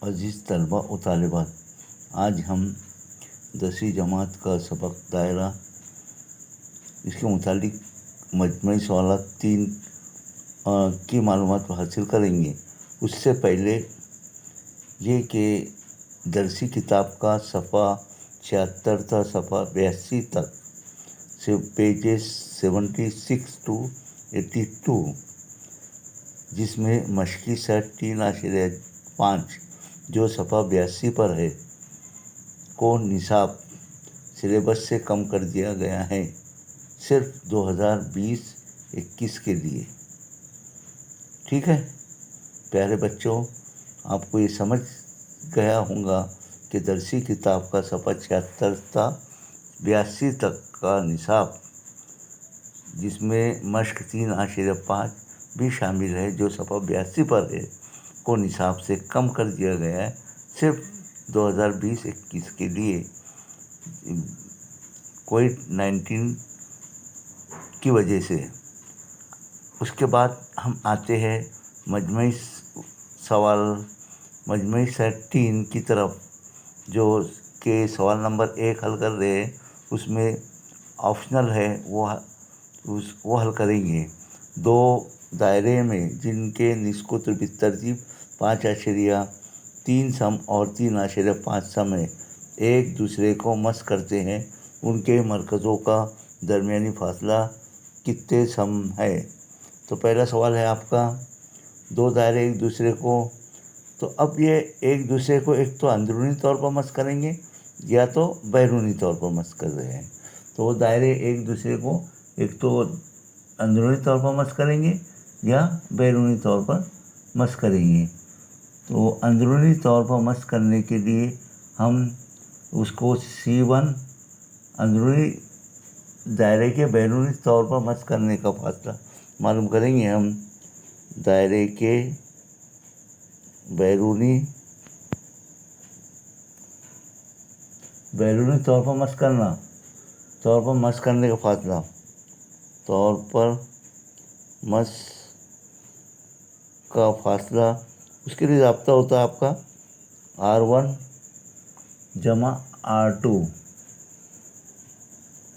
अजीज़ तलबा व तालिबात, आज हम 10वीं जमात का सबक दायरा इसके मुतालिक मजमूई सवालात 3 की मालूमात हासिल करेंगे। उससे पहले ये कि दरसी किताब का सफ़ा 76 था सफ़ा 82 तक से पेजेस 76 टू 82, जिसमें मशकी सेट 3.5 जो सफ़ा 82 पर है को निसाब सिलेबस से कम कर दिया गया है, सिर्फ 2020-21 के लिए। ठीक है प्यारे बच्चों, आपको ये समझ गया होगा कि दरसी किताब का सफ़ा 76 था 82 तक का निसाब, जिसमें मश्क 3.5 भी शामिल है जो सफ़ा 82 पर है, को निसाब से कम कर दिया गया है, सिर्फ 2020-21 के लिए कोविड-19 की वजह से। उसके बाद हम आते हैं मजमूई सेट 3 की तरफ, जो के सवाल नंबर 1 हल कर रहे हैं। उसमें ऑप्शनल है, वो हल करेंगे। 2 दायरे में जिनके निस्कुत बितरतीब 5.3 सम और 3.5 सम है, एक दूसरे को मस करते हैं, उनके मरकज़ों का दरमियानी फासला कितने सम है। तो पहला सवाल है आपका, 2 दायरे एक दूसरे को, तो अब ये एक दूसरे को एक तो अंदरूनी तौर पर मस करेंगे या तो बैरूनी तौर पर मस कर रहे हैं। तो वो दायरे एक दूसरे को एक तो अंदरूनी तौर पर मस करेंगे या बैरूनी तौर पर मस करेंगे। तो अंदरूनी तौर पर मस करने के लिए हम उसको C1 अंदरूनी दायरे के बैरूनी तौर पर मस करने का फासला मालूम करेंगे। हम दायरे के बैरूनी तौर पर मस करने का फासला, तौर पर मस का फासला, उसके लिए ज़ाब्ता होता है आपका R1 जमा R2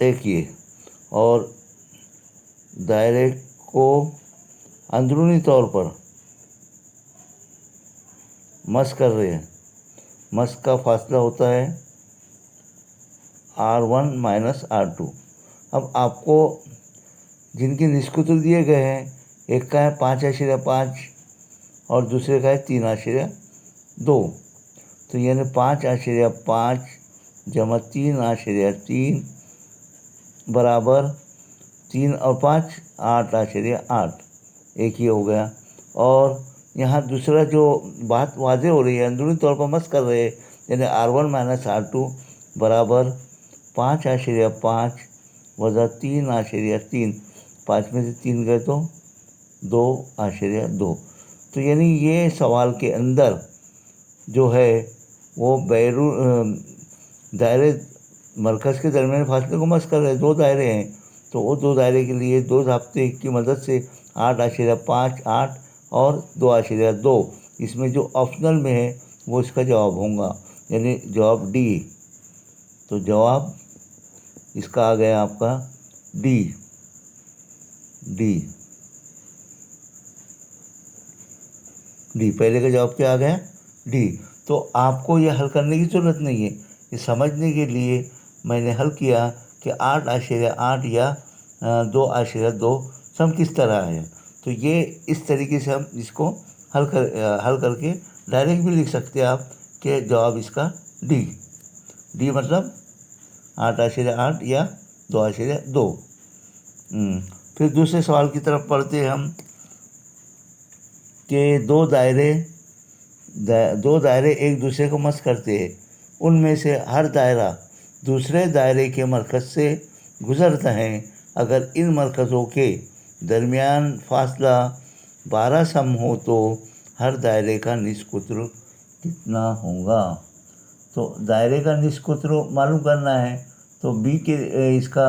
एक ये। और दायरे को अंदरूनी तौर पर मस कर रहे हैं, मस का फासला होता है R1 माइनस R2। अब आपको जिनके निष्कुतुल दिए गए हैं, एक का है 5.5 और दूसरे का है 3.2, तो यानी 5.5 जमा 3.3 बराबर 3 और 5 8.8, एक ही हो गया। और यहाँ दूसरा जो बात वाज़ेह हो रही है, अंदरूनी तौर पर मस कर रहे हैं, यानी R1 माइनस R2 बराबर 5.5 वज़ा 3.3, 5 में से 3 गए तो 2.2। तो यानी ये सवाल के अंदर जो है वो दायरे मरकज़ के दरमियान फासले को मस कर रहे हैं। 2 दायरे हैं, तो वो 2 दायरे के लिए 2 ज़ाब्ते की मदद से 8.5 8 और 2.2, इसमें जो ऑप्शनल में है वो इसका जवाब होगा, यानी जवाब डी। तो जवाब इसका आ गया आपका डी। पहले का जवाब क्या आ गया? डी। तो आपको यह हल करने की ज़रूरत नहीं है, ये समझने के लिए मैंने हल किया कि 8.8 या 2.2 सम किस तरह है। तो ये इस तरीके से हम इसको हल करके डायरेक्ट भी लिख सकते हैं आप कि जवाब इसका डी मतलब 8.8 या 2.2। फिर दूसरे सवाल की तरफ पढ़ते हैं हम कि 2 दायरे एक दूसरे को मस करते हैं, उनमें से हर दायरा दूसरे दायरे के मरकज़ से गुज़रता है अगर इन मरकज़ों के दरमियान फासला 12 सम हो तो हर दायरे का निस्कुत्र कितना होगा। तो दायरे का निस्कुत्र मालूम करना है, तो बी के इसका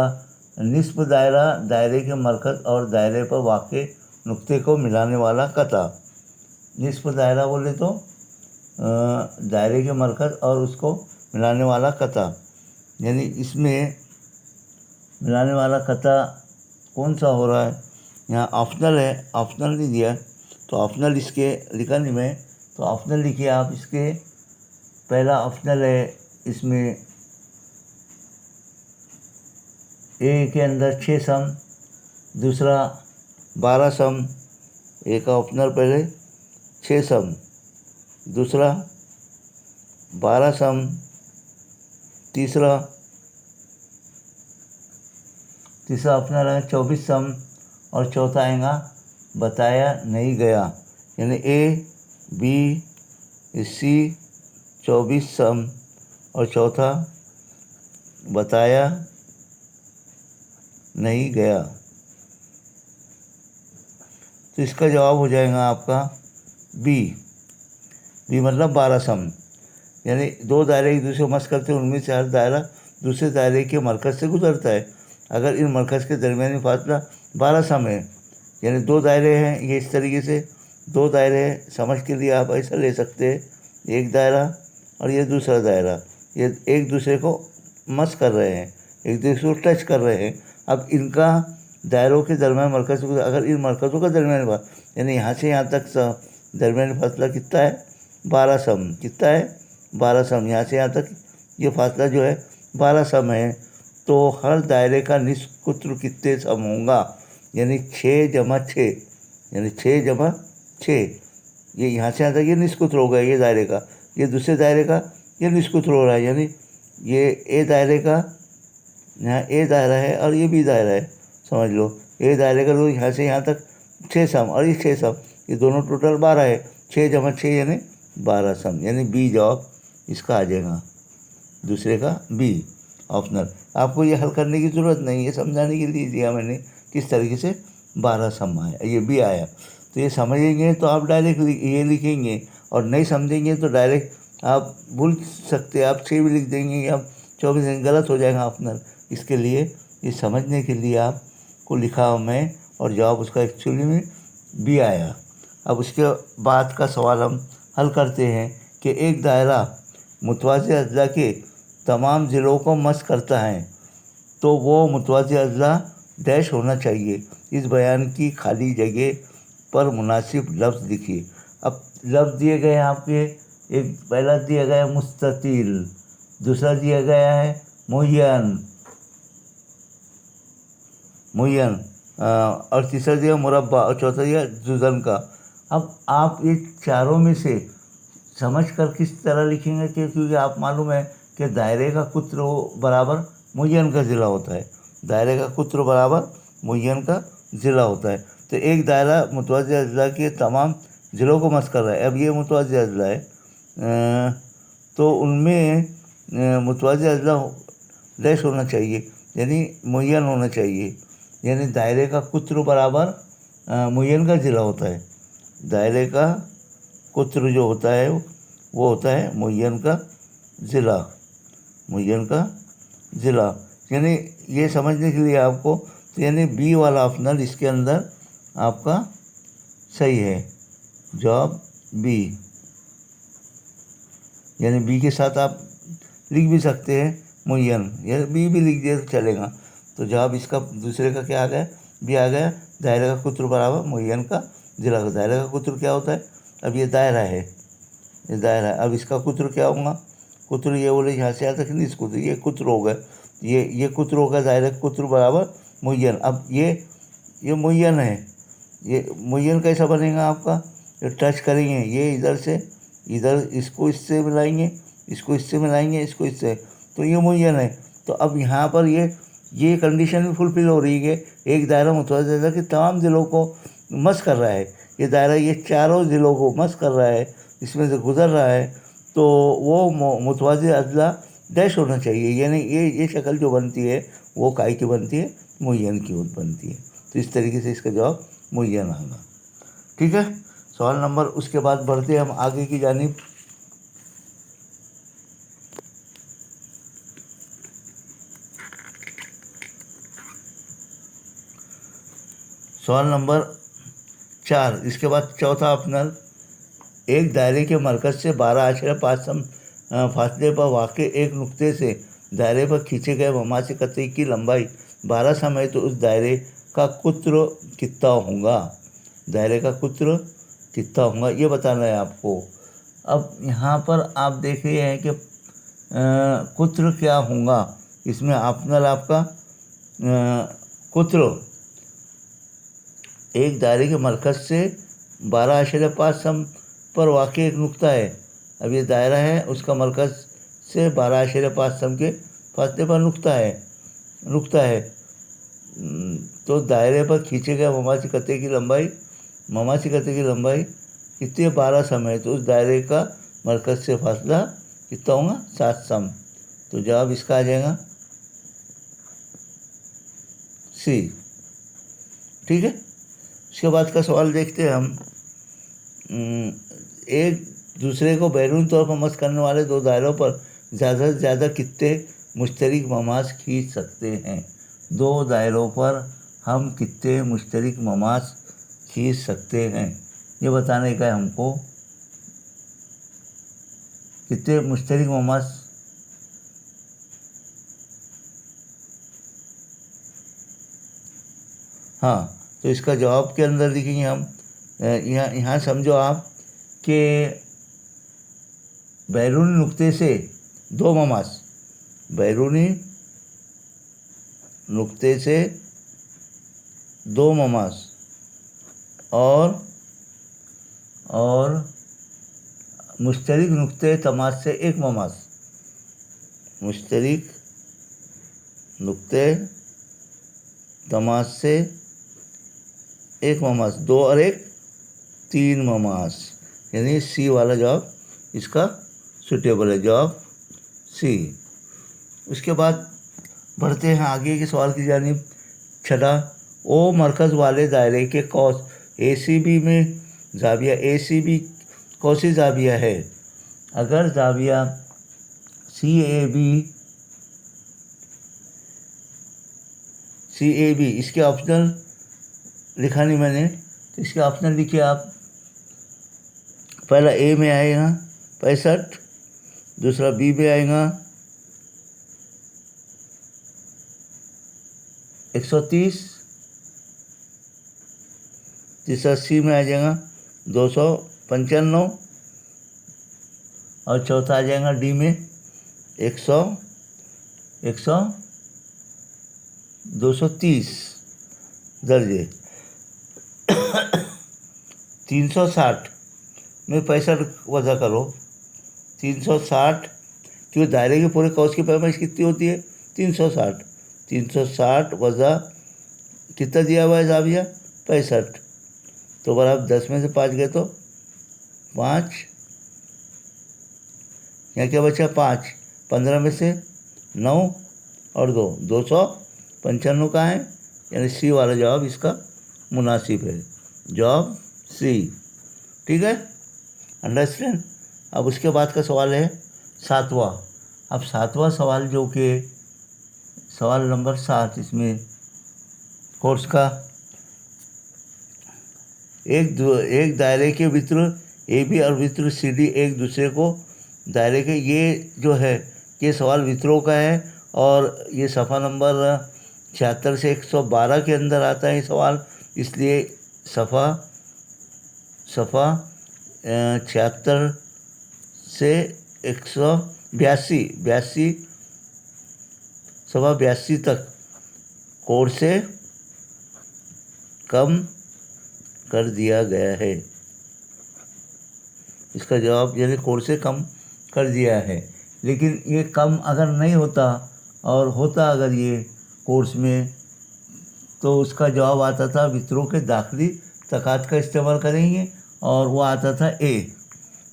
निस्ब दायरा दायरे के मरकज़ और दायरे पर वाक़े नुक्ते को मिलाने वाला कता। निस्ब दायरा बोले तो दायरे के मरकज़ और उसको मिलाने वाला कता। यानी इसमें मिलाने वाला कता कौन सा हो रहा है? यहाँ ऑप्शनल है, ऑप्शनल नहीं दिया तो ऑप्शनल इसके लिखा नहीं मैं, तो ऑप्शनल लिखिए आप। इसके पहला ऑप्शनल है इसमें ए के अंदर 6 सम, दूसरा 12 सम। ए का ऑप्शनल पहले 6 सम, दूसरा 12 सम, तीसरा ऑप्शनल है 24 सम, और चौथा आएगा बताया नहीं गया। यानी ए बी सी 24 सम और चौथा बताया नहीं गया। तो इसका जवाब हो जाएगा आपका बी। बी मतलब 12 सम। यानी दो दायरे एक दूसरे को मस करते हैं, उनमें से हर दायरा दूसरे दायरे के मरकज़ से गुजरता है। अगर इन मरकज़ के दरमियानी फासला 12 सम है, यानी दो दायरे हैं, ये इस तरीके से दो दायरे हैं। समझ के लिए आप ऐसा ले सकते हैं, एक दायरा और ये दूसरा दायरा, ये एक दूसरे को मस कर रहे हैं, एक दूसरे को टच कर रहे हैं। अब इनका दायरों के दरमियान मरकज़ से अगर इन मरकज़ों का दरमियानी फासला यानी यहाँ से यहाँ तक दरमियानी फासला कितना है? 12 सम। कितना है? 12 सम। यहाँ से यहाँ तक ये फासला जो है 12 सम है। तो हर दायरे का निष्कुत्र कितने सम होगा? यानी 6 जमा 6, यानी 6 जमा 6। ये यहाँ से यहाँ तक ये निष्कुत्र होगा, ये दायरे का, ये दूसरे दायरे का ये निष्कुत्र हो रहा है। यानी ये ए दायरे का, यहाँ ए दायरा है और ये बी दायरा है, समझ लो। ए दायरे का लोग यहाँ से यहाँ तक 6 सम और ये 6 सम, ये दोनों टोटल 12 है। 6 जमा 6 यानी 12 सम, यानी बी जवाब इसका आ जाएगा, दूसरे का बी ऑप्शनल। आपको ये हल करने की ज़रूरत नहीं है, समझाने के लिए दिया मैंने किस तरीके से 12 सम आया, ये बी आया। तो ये समझेंगे तो आप डायरेक्ट ये लिखेंगे, और नहीं समझेंगे तो डायरेक्ट आप भूल सकते हैं, आप 6 भी लिख देंगे या 24 गलत हो जाएगा ऑप्शनल। इसके लिए ये समझने के लिए आपको लिखा मैं, और जवाब उसका एक्चुअली में बी आया। अब उसके बाद का सवाल हम हल करते हैं कि एक दायरा मुतवाज़ी अज़ला के तमाम ज़िलों को मस करता है, तो वो मुतवाज़ी अज़ला डैश होना चाहिए। इस बयान की खाली जगह पर मुनासिब लफ्ज़ लिखिए। अब लफ्ज़ दिए गए हैं आपके, एक पहला दिया गया है मुस्ततील, दूसरा दिया गया है मुय्यन, और तीसरा दिया मुरब्बा, और चौथा दिया जुज़न का। अब आप ये चारों में से समझ कर किस तरह लिखेंगे कि, क्योंकि आप मालूम है कि दायरे का कुत्र बराबर मुय्यन का ज़िला होता है, दायरे का कुत्र बराबर मुय्यन का ज़िला होता है। तो एक दायरा मुतवाज़ी अज़ला के तमाम ज़िलों को मस कर रहा है। अब ये मुतवाज़ी अज़ला है, तो उनमें मुतवाज़ी अज़ला डैश होना चाहिए, यानी मुय्यन होना चाहिए। यानी दायरे का कुत्र बराबर मुय्यन का ज़िला होता है। दायरे का कुत्र जो होता है वो होता है मुय्यन का ज़िला, मुय्यन का ज़िला। यानी ये समझने के लिए आपको, तो यानी बी वाला ऑप्शनल इसके अंदर आपका सही है, जवाब बी। यानी बी के साथ आप लिख भी सकते हैं मुय्यन, या बी भी लिख दिया तो चलेगा। तो जवाब इसका दूसरे का क्या आ गया? बी आ गया। दायरे का कुत्र बराबर मुय्यन का ज़िला। दायरे का कुत्र क्या होता है? अब ये दायरा है, ये दायरा है। अब इसका कुत्र क्या होगा? कुत्र ये बोले यहाँ से यहाँ तक नहीं, इस कुत्र, ये कुत्र होगा, ये कुत्र होगा, दायरे का कुत्र बराबर मुय्यन। अब ये मुय्यन है, ये मुय्यन कैसा बनेगा आपका? ये टच करेंगे, ये इधर से इधर, इसको इससे मिलाएंगे, इसको इससे मिलाएंगे, इसको इससे, तो ये मुय्यन है। तो अब यहाँ पर ये कंडीशन भी फुलफिल हो रही है। एक दायरा मुतवाज़ी अज़ला के तमाम ज़िलों को मस कर रहा है, ये दायरा ये चारों ज़िलों को मस कर रहा है, इसमें से गुज़र रहा है, तो वो मुतवाज़ी अज़ला डैश होना चाहिए। यानी ये शक्ल जो बनती है वो काय की बनती है? मुय्यन की बनती है। तो इस तरीके से इसका जवाब मुय्यन आएगा। ठीक है, सवाल नंबर, उसके बाद बढ़ते हम आगे की जानिब। सवाल नंबर 4, इसके बाद चौथा ऑप्शनल, एक दायरे के मरकज से 12.5 सम फासले पर वाक़ एक नुक्ते से दायरे पर खींचे गए ममासी कतई की लंबाई 12 सम है तो उस दायरे का कुत्र कितना होगा, दायरे का कुत्र कितना होगा ये बताना है आपको। अब यहाँ पर आप देख रहे हैं कि कुत्र क्या होगा, इसमें ऑप्शनल आपका कुत्र एक दायरे के मरकज से 12.5 सम पर वाक़ एक नुक्ता है। अब ये दायरा है, उसका मरकज से 12.5 सम के फासले पर नुक्ता है। तो दायरे पर खींचे गए ममासी कतई की लंबाई कितनी है, 12 सम है तो उस दायरे का मरकज से फासला कितना होगा, 7 सम। तो जवाब इसका आ जाएगा सी। ठीक है, इसके बाद का सवाल देखते हैं हम। एक दूसरे को बैरून तौर पर मस करने वाले दो दायरों पर ज़्यादा से ज़्यादा कितने मुश्तरक ममास खींच सकते हैं। दो दायरों पर हम कितने मुश्तरक ममास खींच सकते हैं ये बताने का है हमको। कितने मुश्तरक ममास, हाँ, तो इसका जवाब के अंदर लिखेंगे हम। यहाँ समझो आप कि बैरूनी नुक्ते से दो ममास, बैरूनी नुक्ते से दो ममास और मुश्तरक नुक्ते तमास से एक ममास, मुश्तरक नुक्ते तमास से एक ममास, 2 और 1 3 ममास, यानी सी वाला जवाब इसका सुटेबल है, जवाब सी। उसके बाद बढ़ते हैं आगे के सवाल की जानिब। छठा, ओ मरकज़ वाले दायरे के कौस ACB में जाविया ACB कौसी जाविया है। अगर जाविया CAB इसके ऑप्शनल लिखा नहीं मैंने, तो इसके ऑप्शनल लिखिए आप। पहला ए में आएगा 65, दूसरा बी में आएगा 130, तीसरा सी में आ जाएगा 295 और चौथा आ जाएगा डी में 230 दर्जे। 360 में 65 वजह करो, 360 क्योंकि दायरे के पूरे कौस की पैमाइश कितनी होती है, 360 वजह कितना दिया हुआ है जाविया 65, तो अगर आप 10 में से 5 गए तो 5, यहाँ क्या बचा 5, 15 में से 9 और 2, 295 का है, यानी सी वाला जवाब इसका मुनासिब है, जवाब सी। ठीक है, अंडरस्टैंड। अब उसके बाद का सवाल है 7वां। अब 7वां सवाल जो कि सवाल नंबर 7 इसमें कोर्स का, एक दायरे के वृत्त AB और वृत्त CD एक दूसरे को दायरे के, ये जो है ये सवाल वृत्तों का है और ये सफ़ा नंबर 76 से 112 के अंदर आता है सवाल, इसलिए सफ़ा 76 से 182 सवा 82 तक कोड से कम कर दिया गया है। इसका जवाब यानी कोड से कम कर दिया है, लेकिन ये कम अगर नहीं होता और होता अगर ये कोर्स में, तो उसका जवाब आता था वित्रों के दाखिली तकात का इस्तेमाल करेंगे और वो आता था ए।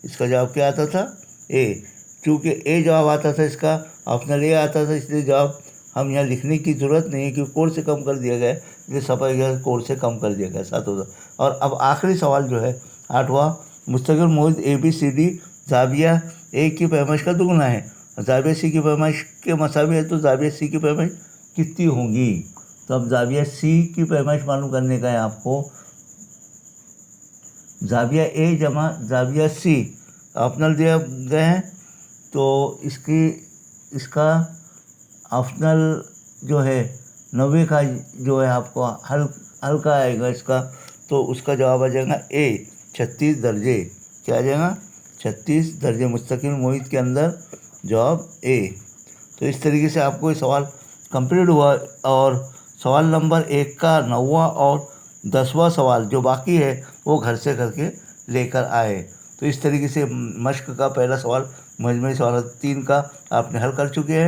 इसका जवाब क्या आता था, ए। चूँकि ए जवाब आता था, इसका ऑप्शनल ए आता था, इसलिए जवाब हम यहाँ लिखने की ज़रूरत नहीं है क्योंकि कोड से कम कर दिया गया है, इसलिए सफ़ा कोड से कम कर दिया गया 7 होता। और अब आखिरी सवाल जो है 8वां, मुस्तकिल मौजूद ABCD जाविया ए की पैमाइश का दुगुना है, जाविया सी की पैमाइश के मसावी है, तो जाविया सी की पैमाइश कितनी होगी। तो अब जाविया सी की पैमाइश मालूम करने का है आपको। जाविया ए जमा जाविया सी ऑप्शनल दिए गए हैं। तो इसका ऑप्शनल जो है 90 का जो है आपको हल्का आएगा इसका, तो उसका जवाब आ जाएगा ए 36 दर्जे। क्या आ जाएगा? 36 दर्जे मुस्तकिल मुहित के अंदर जवाब ए। तो इस तरीके से आपको ये सवाल कंप्लीट हुआ और सवाल नंबर 1 का 9वां और 10वां सवाल जो बाकी है वो घर से करके लेकर आए। तो इस तरीके से मश्क का पहला सवाल मजमूई सवाल 3 का आपने हल कर चुके हैं।